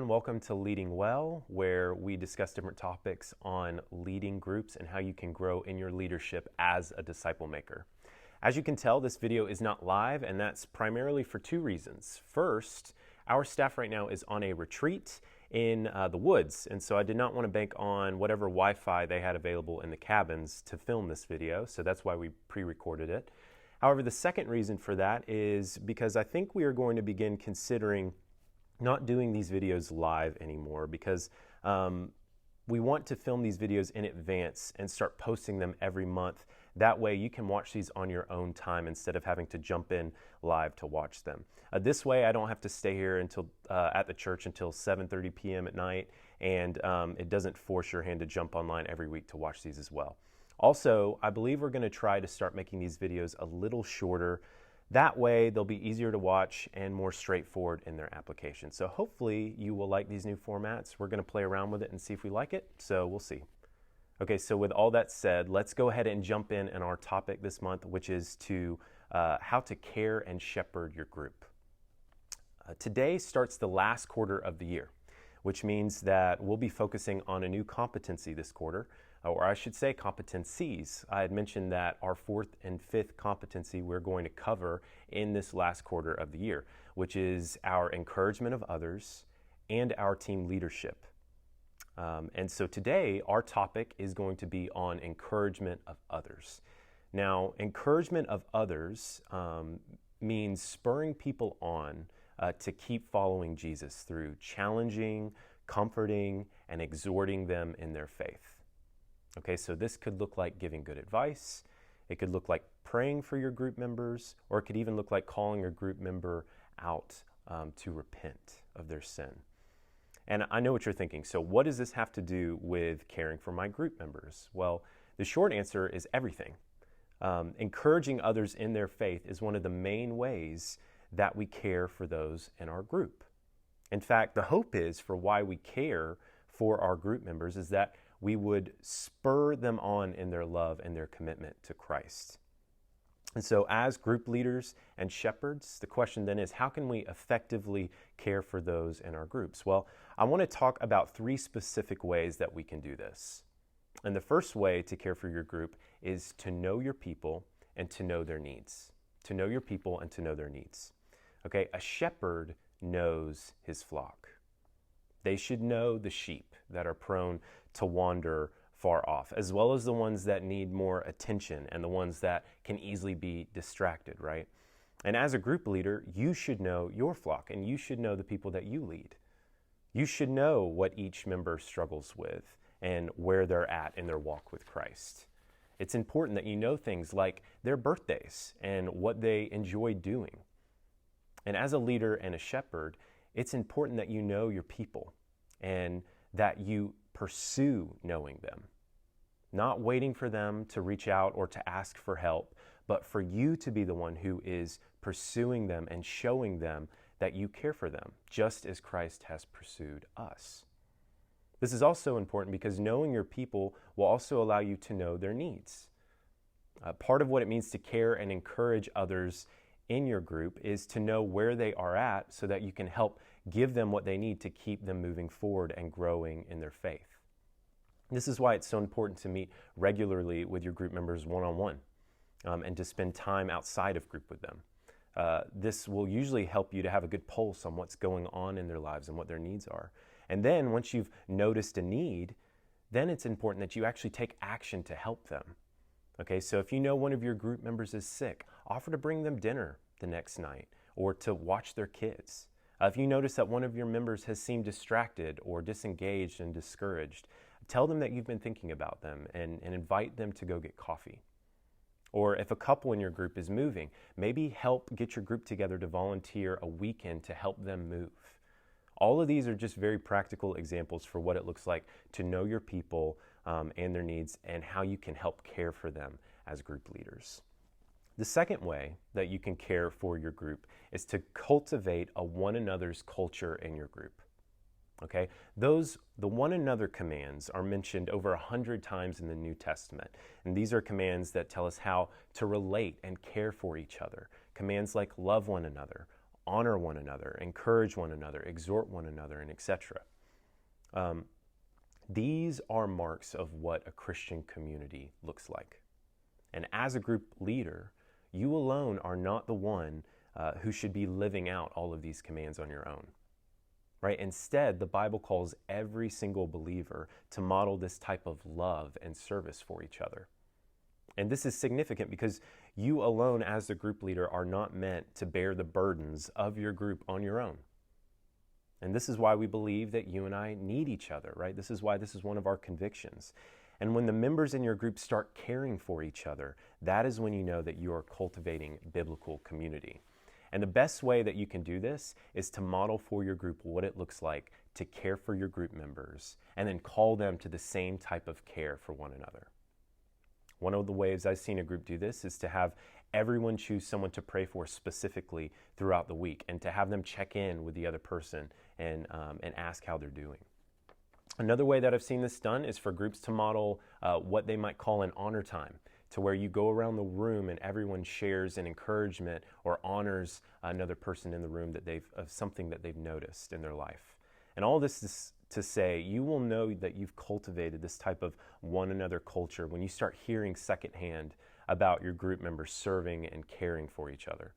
everyone. Welcome to Leading Well, where we discuss different topics on leading groups and how you can grow in your leadership as a disciple maker. As you can tell, this video is not live, and that's primarily for two reasons. First, our staff right now is on a retreat in the woods, and so I did not want to bank on whatever Wi-Fi they had available in the cabins to film this video, so that's why we pre-recorded it. However, the second reason for that is because I think we are going to begin considering not doing these videos live anymore, because we want to film these videos in advance and start posting them every month. That way you can watch these on your own time instead of having to jump in live to watch them. This way I don't have to stay here until at the church until 7:30 p.m. at night, and it doesn't force your hand to jump online every week to watch these as well. Also, I believe we're going to try to start making these videos a little shorter. That way they'll be easier to watch and more straightforward in their application. So hopefully you will like these new formats. We're going to play around with it and see if we like it, so we'll see. Okay, so with all that said, let's go ahead and jump in our topic this month, which is how to care and shepherd your group. Today starts the last quarter of the year, which means that we'll be focusing on a new competency this quarter, or I should say competencies. I had mentioned that our fourth and fifth competency we're going to cover in this last quarter of the year, which is our encouragement of others and our team leadership. And so today our topic is going to be on encouragement of others. Now, encouragement of others means spurring people on to keep following Jesus through challenging, comforting, and exhorting them in their faith. Okay, so this could look like giving good advice. It could look like praying for your group members, or it could even look like calling your group member out to repent of their sin. And I know what you're thinking. So what does this have to do with caring for my group members? Well, the short answer is everything. Encouraging others in their faith is one of the main ways that we care for those in our group. In fact, the hope is for why we care for our group members is that we would spur them on in their love and their commitment to Christ. And so as group leaders and shepherds, the question then is, how can we effectively care for those in our groups? Well, I want to talk about three specific ways that we can do this. And the first way to care for your group is to know your people and to know their needs. To know your people and to know their needs. Okay, a shepherd knows his flock. They should know the sheep that are prone to wander far off, as well as the ones that need more attention and the ones that can easily be distracted, right? And as a group leader, you should know your flock and you should know the people that you lead. You should know what each member struggles with and where they're at in their walk with Christ. It's important that you know things like their birthdays and what they enjoy doing. And as a leader and a shepherd, it's important that you know your people and that you pursue knowing them. Not waiting for them to reach out or to ask for help, but for you to be the one who is pursuing them and showing them that you care for them, just as Christ has pursued us. This is also important because knowing your people will also allow you to know their needs. Part of what it means to care and encourage others in your group is to know where they are at so that you can help give them what they need to keep them moving forward and growing in their faith. This is why it's so important to meet regularly with your group members one-on-one and to spend time outside of group with them. This will usually help you to have a good pulse on what's going on in their lives and what their needs are. And then once you've noticed a need, then it's important that you actually take action to help them. Okay, so if you know one of your group members is sick, offer to bring them dinner the next night or to watch their kids. If you notice that one of your members has seemed distracted or disengaged and discouraged, tell them that you've been thinking about them and invite them to go get coffee. Or if a couple in your group is moving, maybe help get your group together to volunteer a weekend to help them move. All of these are just very practical examples for what it looks like to know your people and their needs and how you can help care for them as group leaders. The second way that you can care for your group is to cultivate a one another's culture in your group. Okay, the one another commands are mentioned over 100 times in the New Testament. And these are commands that tell us how to relate and care for each other. Commands like love one another, honor one another, encourage one another, exhort one another, and etc. These are marks of what a Christian community looks like. And as a group leader, you alone are not the one who should be living out all of these commands on your own. Right? Instead, the Bible calls every single believer to model this type of love and service for each other. And this is significant because you alone as the group leader are not meant to bear the burdens of your group on your own. And this is why we believe that you and I need each other, right? This is why this is one of our convictions. And when the members in your group start caring for each other, that is when you know that you are cultivating biblical community. And the best way that you can do this is to model for your group what it looks like to care for your group members and then call them to the same type of care for one another. One of the ways I've seen a group do this is to have everyone choose someone to pray for specifically throughout the week and to have them check in with the other person and ask how they're doing. Another way that I've seen this done is for groups to model what they might call an honor time, to where you go around the room and everyone shares an encouragement or honors another person in the room of something that they've noticed in their life. And all this is to say, you will know that you've cultivated this type of one another culture when you start hearing secondhand about your group members serving and caring for each other.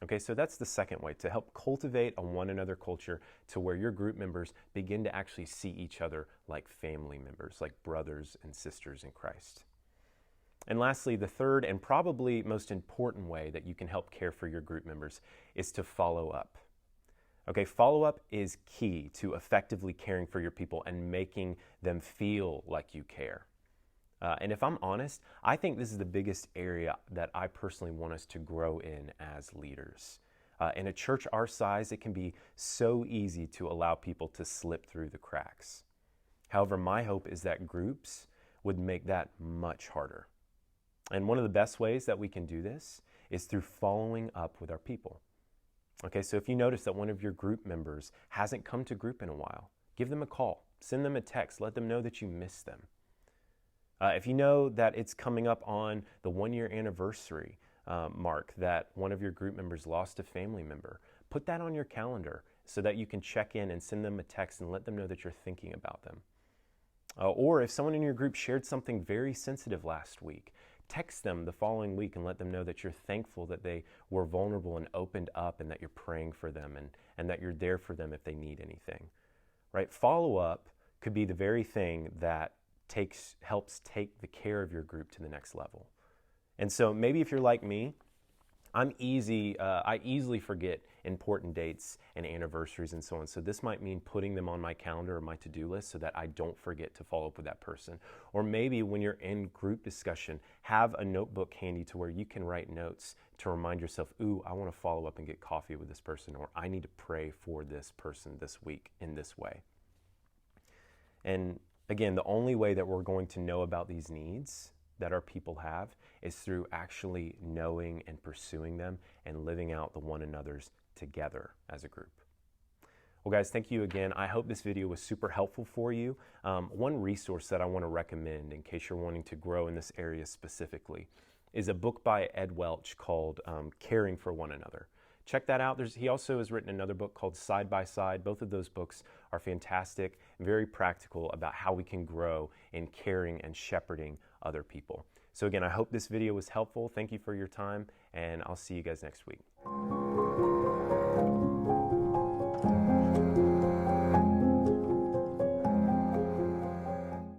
Okay, so that's the second way, to help cultivate a one another culture to where your group members begin to actually see each other like family members, like brothers and sisters in Christ. And lastly, the third and probably most important way that you can help care for your group members is to follow up. Okay, follow-up is key to effectively caring for your people and making them feel like you care. And if I'm honest, I think this is the biggest area that I personally want us to grow in as leaders. In a church our size, it can be so easy to allow people to slip through the cracks. However, my hope is that groups would make that much harder. And one of the best ways that we can do this is through following up with our people. Okay, so if you notice that one of your group members hasn't come to group in a while, give them a call, send them a text, let them know that you miss them. If you know that it's coming up on the 1-year anniversary mark that one of your group members lost a family member, put that on your calendar so that you can check in and send them a text and let them know that you're thinking about them. Or if someone in your group shared something very sensitive last week, text them the following week and let them know that you're thankful that they were vulnerable and opened up and that you're praying for them and that you're there for them if they need anything. Right? Follow-up could be the very thing that helps take the care of your group to the next level. And so maybe if you're like me, I easily forget important dates and anniversaries and so on. So this might mean putting them on my calendar or my to-do list so that I don't forget to follow up with that person. Or maybe when you're in group discussion, have a notebook handy to where you can write notes to remind yourself, ooh, I want to follow up and get coffee with this person, or I need to pray for this person this week in this way. And again, the only way that we're going to know about these needs that our people have is through actually knowing and pursuing them and living out the one another's together as a group. Well, guys, thank you again. I hope this video was super helpful for you. One resource that I want to recommend in case you're wanting to grow in this area specifically is a book by Ed Welch called Caring for One Another. Check that out. He also has written another book called Side by Side. Both of those books are fantastic, very practical about how we can grow in caring and shepherding other people. So again, I hope this video was helpful. Thank you for your time, and I'll see you guys next week.